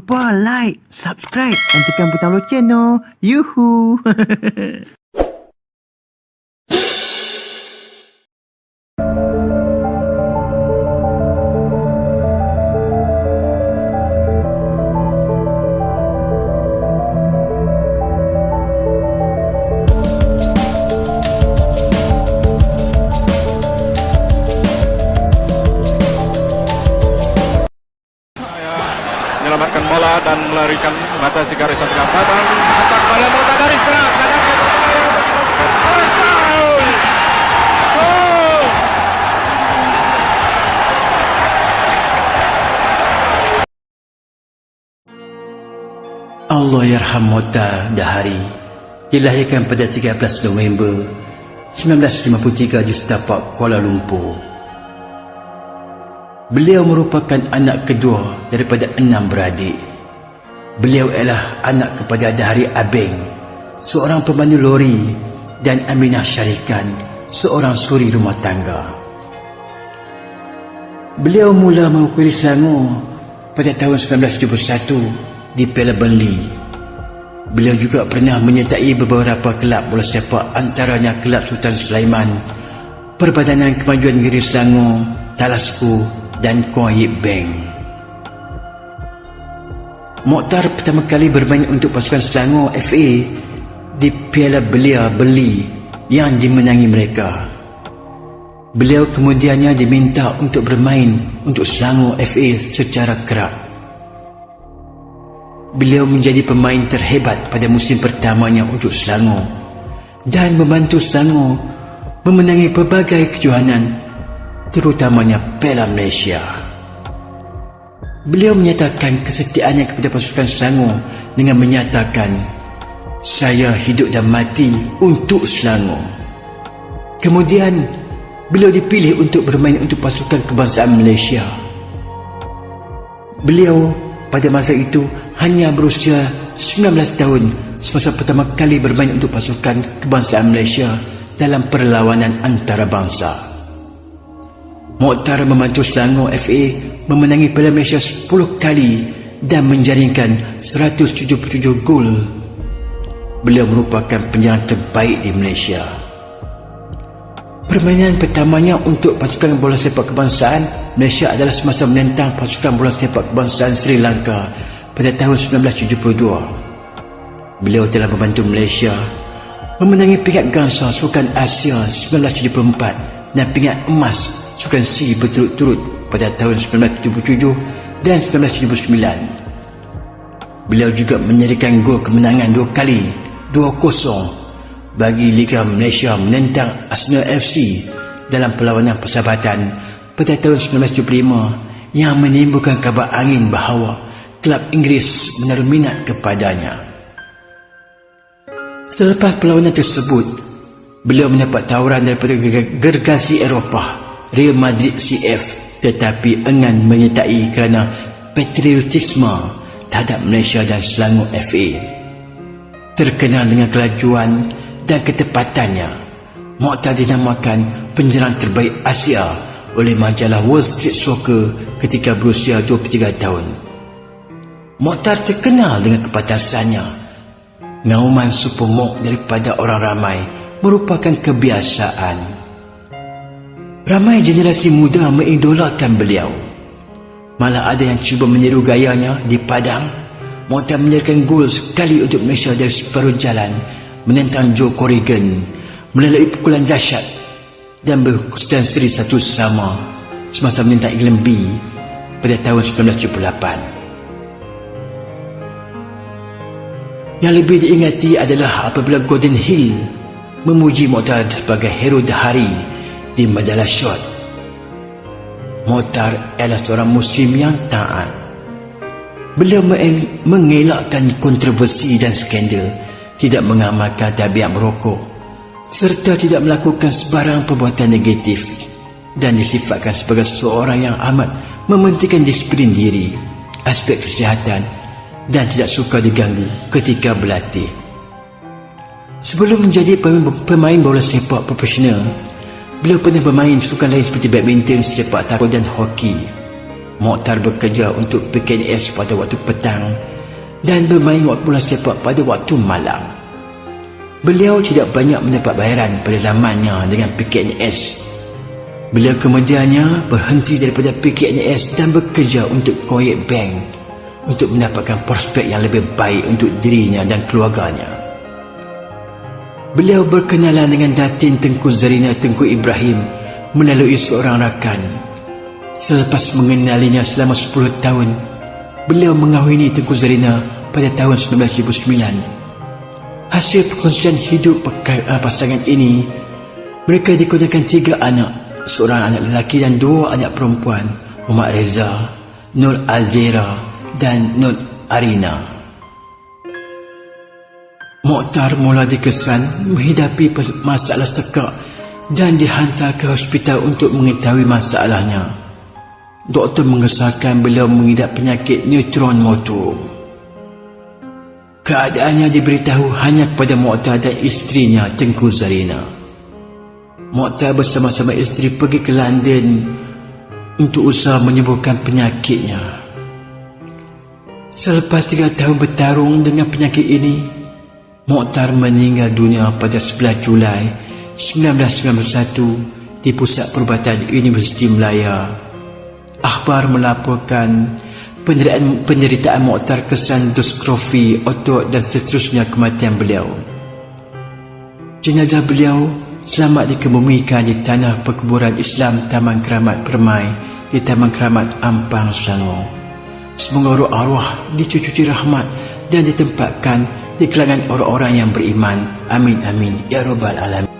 lupa like, subscribe dan tekan butang loceng no. Yuhu. Menyelamatkan bola dan melarikan mengatasi garisan perempatan. Atak bola mudah dari serang. Allah yarham Mota Dahari dilahirkan pada 13 November 1953 di setapak Kuala Lumpur. Beliau merupakan anak kedua daripada 6 beradik. Beliau ialah anak kepada Dahari Abeng, seorang pemandu lori, dan Aminah Syarikan, seorang suri rumah tangga. Beliau mula mengukuli Selangor pada tahun 1971 di Piala Burnley. Beliau juga pernah menyertai beberapa kelab bola sepak, antaranya Kelab Sultan Sulaiman, Perbadanan Kemajuan Negeri Selangor, Talasku dan Kuala Yip Bank. Mokhtar pertama kali bermain untuk pasukan Selangor FA di Piala Belia Burnley yang dimenangi mereka. Beliau kemudiannya diminta untuk bermain untuk Selangor FA secara kerap. Beliau menjadi pemain terhebat pada musim pertamanya untuk Selangor dan membantu Selangor memenangi pelbagai kejohanan, terutamanya Piala Malaysia. Beliau menyatakan kesetiaannya kepada pasukan Selangor dengan menyatakan, "Saya hidup dan mati untuk Selangor." Kemudian, beliau dipilih untuk bermain untuk pasukan kebangsaan Malaysia. Beliau pada masa itu hanya berusia 19 tahun semasa pertama kali bermain untuk pasukan kebangsaan Malaysia dalam perlawanan antarabangsa. Mokhtar membantu Selangor FA memenangi Piala Malaysia 10 kali dan menjaringkan 177 gol. Beliau merupakan penyerang terbaik di Malaysia. Permainan pertamanya untuk pasukan bola sepak kebangsaan Malaysia adalah semasa menentang pasukan bola sepak kebangsaan Sri Lanka pada tahun 1972. Beliau telah membantu Malaysia memenangi pingat gangsa Sukan Asia 1974 dan pingat emas Sukan C berturut-turut pada tahun 1977 dan 1979. Beliau juga menyerikan gol kemenangan 2 kali, 2-0 bagi Liga Malaysia menentang Arsenal FC dalam perlawanan persahabatan pada tahun 1975 yang menimbulkan kabar angin bahawa kelab Inggeris menaruh minat kepadanya. Selepas perlawanan tersebut, beliau mendapat tawaran daripada gergasi Eropah Real Madrid CF, tetapi enggan menyertai kerana patriotisme terhadap Malaysia dan Selangor FA. Terkenal dengan kelajuan dan ketepatannya, Mokhtar dinamakan penyerang terbaik Asia oleh majalah Wall Street Soccer ketika berusia 23 tahun. Mokhtar terkenal dengan kepantasannya. Ngauman supermok daripada orang ramai merupakan kebiasaan. Ramai generasi muda mengidolakan beliau. Malah ada yang cuba meniru gayanya di padang. Mokhtar menyerahkan gol sekali untuk Malaysia dari separuh jalan menentang Joe Corrigan melalui pukulan dahsyat dan berkesudahan seri 1-1 semasa menentang England B pada tahun 1978. Yang lebih diingati adalah apabila Gordon Hill memuji Mokhtar sebagai hero Dahari di majalah Shot. Mokhtar adalah seorang Muslim yang taat. Beliau mengelakkan kontroversi dan skandal, tidak mengamalkan tabiat merokok, serta tidak melakukan sebarang perbuatan negatif, dan disifatkan sebagai seorang yang amat mementingkan disiplin diri, aspek kesihatan, dan tidak suka diganggu ketika berlatih. Sebelum menjadi pemain bola sepak profesional, beliau pernah bermain sukan lain seperti badminton, sepak takraw dan hoki. Mokhtar bekerja untuk PKNS pada waktu petang dan bermain bola sepak pada waktu malam. Beliau tidak banyak mendapat bayaran pada zamannya dengan PKNS. Beliau kemudiannya berhenti daripada PKNS dan bekerja untuk Koyak Bank untuk mendapatkan prospek yang lebih baik untuk dirinya dan keluarganya. Beliau berkenalan dengan Datin Tengku Zarina Tengku Ibrahim melalui seorang rakan. Selepas mengenalinya selama 10 tahun, beliau mengahwini Tengku Zarina pada tahun 1999. Hasil perkongsian hidup pasangan ini, mereka dikurniakan 3 anak, seorang anak lelaki dan 2 anak perempuan, Muhammad Reza, Nur Aldera dan Nur Arina. Mokhtar mula dikesan menghidapi masalah tekak dan dihantar ke hospital untuk mengetahui masalahnya. Doktor mengesahkan beliau mengidap penyakit neutron motor. Keadaannya diberitahu hanya kepada Mokhtar dan isterinya Tengku Zarina. Mokhtar bersama-sama isteri pergi ke London untuk usaha menyembuhkan penyakitnya. Selepas 3 tahun bertarung dengan penyakit ini, Mokhtar meninggal dunia pada 11 Julai 1991 di Pusat Perubatan Universiti Melaya. Akhbar melaporkan penderitaan Mokhtar kesan diskrofi otot dan seterusnya kematian beliau. Jenazah beliau selamat dikebumikan di tanah perkuburan Islam Taman Keramat Permai di Taman Keramat Ampang, Selangor. Semoga roh arwah dicuci rahmat dan ditempatkan di kalangan orang-orang yang beriman. Amin amin ya rabbal alamin.